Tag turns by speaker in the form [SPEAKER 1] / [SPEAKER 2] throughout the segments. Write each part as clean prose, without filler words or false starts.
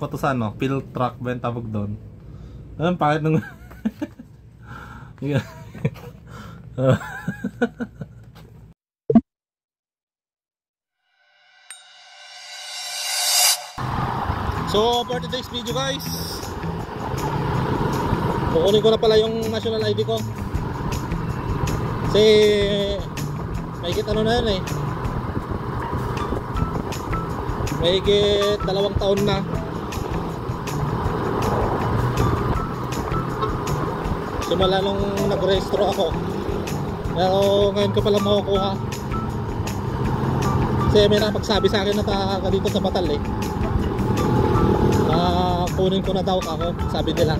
[SPEAKER 1] patusan, no? Fill truck ba yung tawag doon? Ano, pangit nung... So, for today's video guys, kukunin ko na pala yung national ID ko. Kasi mahigit ano na yan eh, mahigit 2 taon na. Simula nung nag-rehistro ako, pero ngayon ko pala makukuha. Kasi may napagsabi sa akin na taga dito sa Batal eh, kunin ko na daw ako, sabi nila.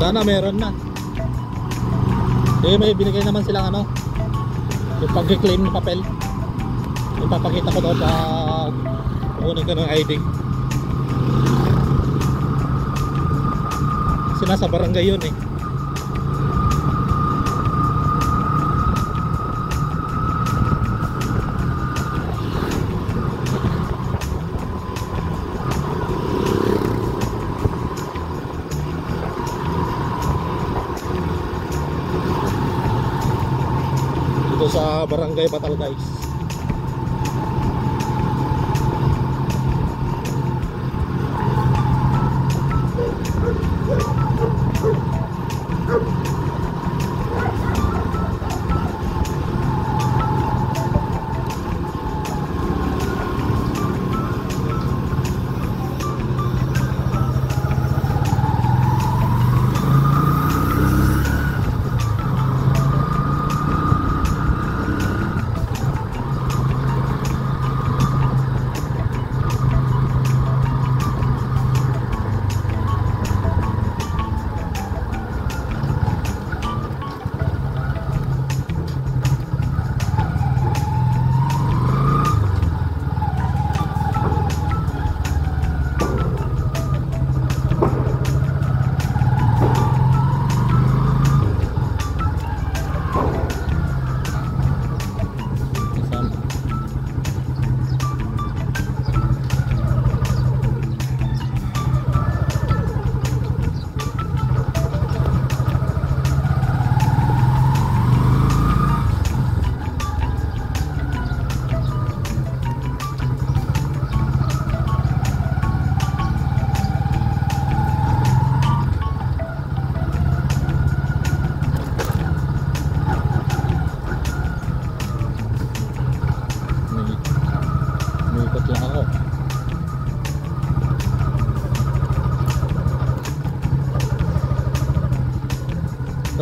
[SPEAKER 1] Sana meron na. Eh may binigay naman silang ano, yung pag-claim ng papel. Yung papakita ko doon pag kukunin ko ng ID. Kasi nasa barangay yun eh. Sa Barangay Batal guys.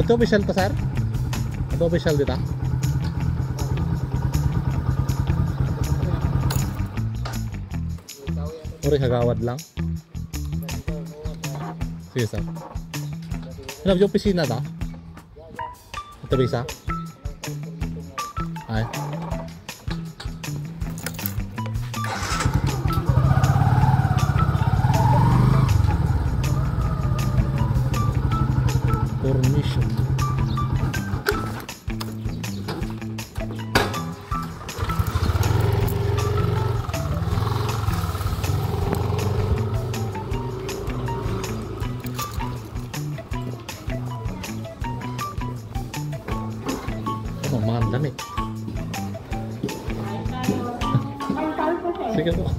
[SPEAKER 1] Ito official to sir? Ito official dito? Uri kagawad lang? Sige sir. Ano yung opisina ta? Ito bisa? Ay. Permission. Oh, mga damit. Sige po.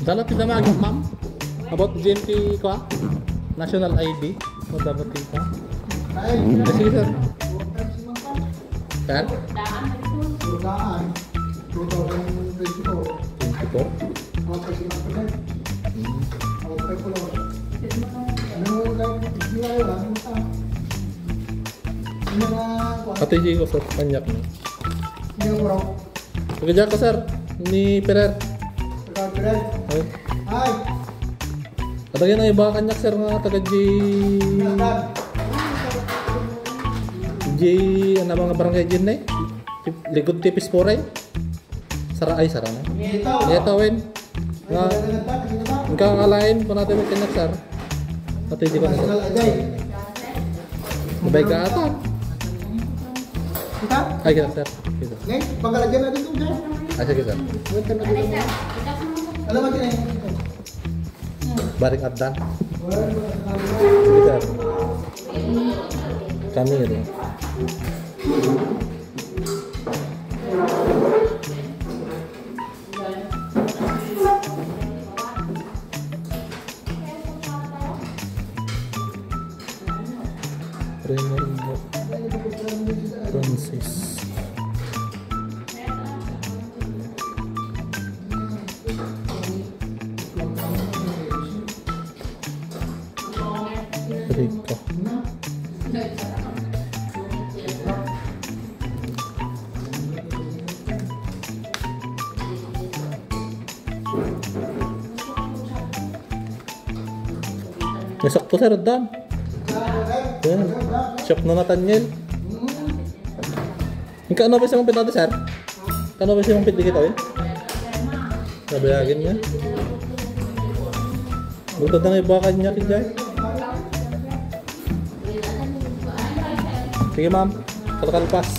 [SPEAKER 1] Dalat kita mag ma'am. About GMT ko ah. National ID. Mo dapat kita. Sige sir. Sir? Daan. 2024. 24?
[SPEAKER 2] Okay, sinasabi. Okay po lang. Ano hindi na yun, ano ka? Ano nga,
[SPEAKER 1] Katiji ko sa kanyak mo.
[SPEAKER 2] hindi mo raw.
[SPEAKER 1] Pagkadya ko sir, ni Perer.
[SPEAKER 2] Pagkakabilan.
[SPEAKER 1] Ay.
[SPEAKER 2] Ay!
[SPEAKER 1] Katagyan na iba kanyak sir nga taga G ano mga barangay dyan na eh. Likod tipis po rin. Sara na. Ito win. Nga, ang kakalain po natin may kanyak sir. Katiji ko na sir. Mabay ka ata.
[SPEAKER 2] Kita?
[SPEAKER 1] Ay kita sir. Kita.
[SPEAKER 2] Ngayon, pagkalagyan natin ito dyan.
[SPEAKER 1] Ay sige sir.
[SPEAKER 2] Alam mo din eh.
[SPEAKER 1] Baring Abdan. Sige sir. Kami rin. Renaldo Francis. Rico. May sakto sir, Dan. Yan. Shop na Nathaniel. Yung kaano ba siyang pinata sir? Kaano ba siyang pinti kita eh? Nabayagin niya. Butad na nga ibakan niya kinjay. Sige ma'am, kalkalpas.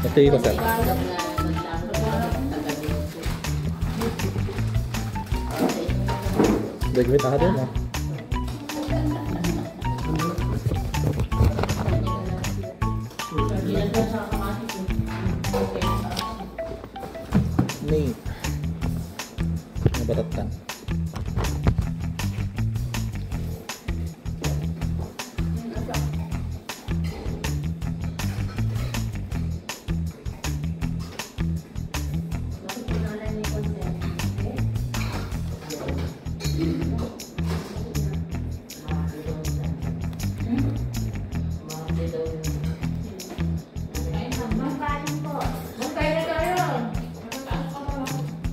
[SPEAKER 1] Pati ko sir. Dagmit ako din ah. Nih nabatatan.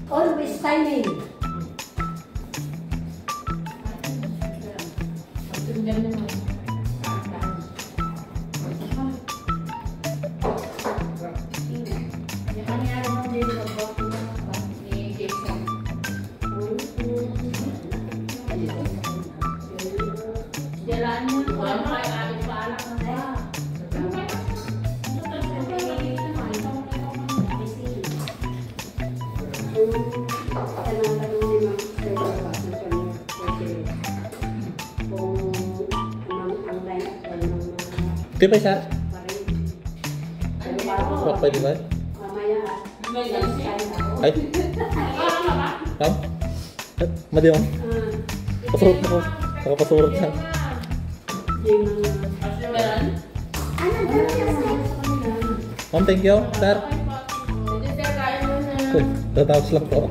[SPEAKER 3] Always timing.
[SPEAKER 1] Di ba siya? Bak pwede ba? Ay? Kam? Madi mo? Pasurot ako. Nakapasurot ka. Ma'am, thank you. Sir? Tatapos lang po.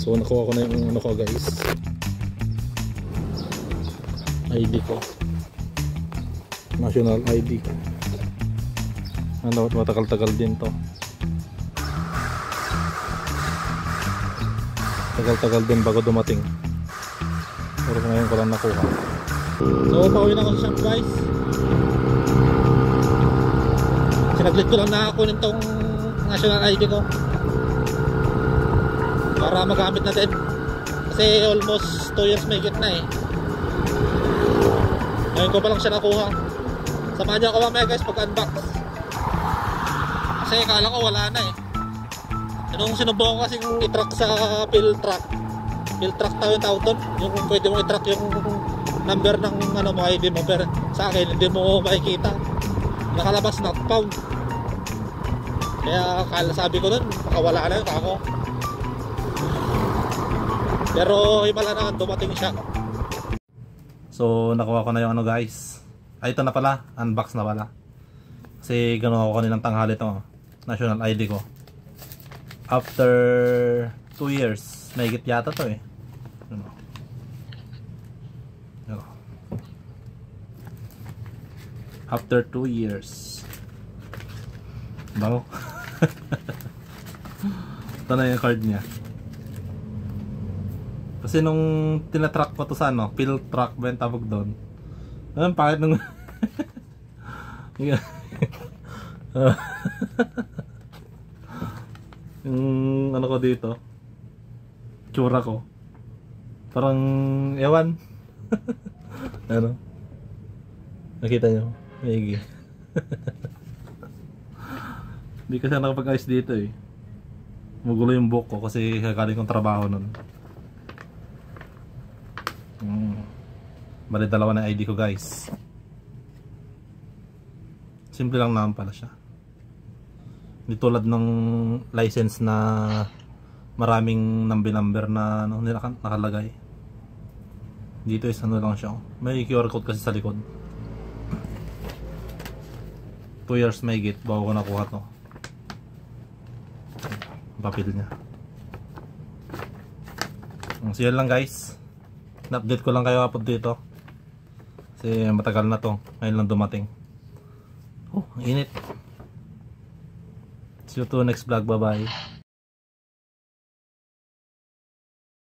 [SPEAKER 1] So nakuha ko na yung ano ko guys, ID ko, national ID. Ano, matagal-tagal din to, tagal-tagal din bago dumating, pero ngayon ko lang nakuha. So pauwi na ako sa shop guys. Sinaglit ko lang na ako nitong national ID ko para magamit natin kasi almost 2 years may na eh. Ngayon ko pa lang siya nakuha. Samahan niyo ako mamaya guys pag unbox, kasi akala ko wala na eh. Nung sinubukan ko kasing i-track sa fill track tayo yung tawag doon, yung pwede mong i-track yung number ng ano mo, ID mo, pero sa akin hindi mo makikita. Nakalabas not found. Kaya sabi ko nun, makawala na yun ako. Pero himala na, dumating siya. So nakuha ko na yung ano guys. Ay, ito na pala, unbox na pala. Kasi gano'n ako kaninang tanghali ito, national ID ko. After 2 years, mahigit yata to eh. Ano? Ano? After 2 years. Bango. Ito na yung card niya. Kasi nung tinatrack ko to sa ano, field track ba yung tawag doon? Anong pakit nung yung ano ko dito, tsura ko parang ewan. Ano, nakita nyo maigi. Hindi kasi nakapag-ayos dito eh, magulo yung buhok ko kasi kagaling kong trabaho nun. Bali dalawa na ID ko guys. Simple lang naman pala siya. Hindi tulad ng license na maraming number na ano, nakalagay. Dito is ano lang siya. May QR code kasi sa likod. 2 years may git bago ko nakuha to. Papel niya. So yun lang guys. Na-update ko lang kayo kapag dito. Kasi matagal na to. Ngayon lang dumating. Oh, ang init. See you to next vlog. Bye bye.